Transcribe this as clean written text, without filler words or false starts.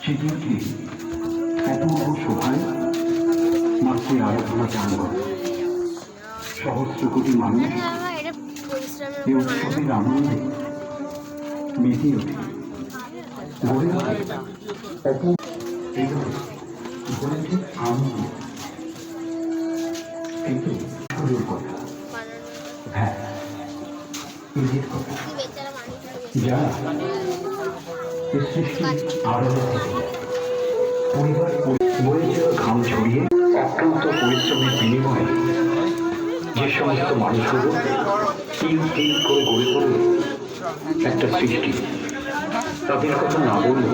সেটি অপূর্ব শোভায় মাতৃ আরাধনা চান করে সহস্র কোটি মানুষ এই উৎসবের আনন্দে মেতে ওঠে গড়ে ওঠে অপূর্ব বলেছে আনন্দ। কিন্তু শুরুর কথা, হ্যাঁ ঈদের কথা, যা এই সৃষ্টির আড়ালে থেকে পরিবার বয়ে যাওয়া ঘাম ছড়িয়ে অক্লান্ত পরিশ্রমের বিনিময়ে যে সমস্ত মানুষগুলো তিল তিল করে গড়ে পড়ল একটা সৃষ্টি, তাদের কথা না বললে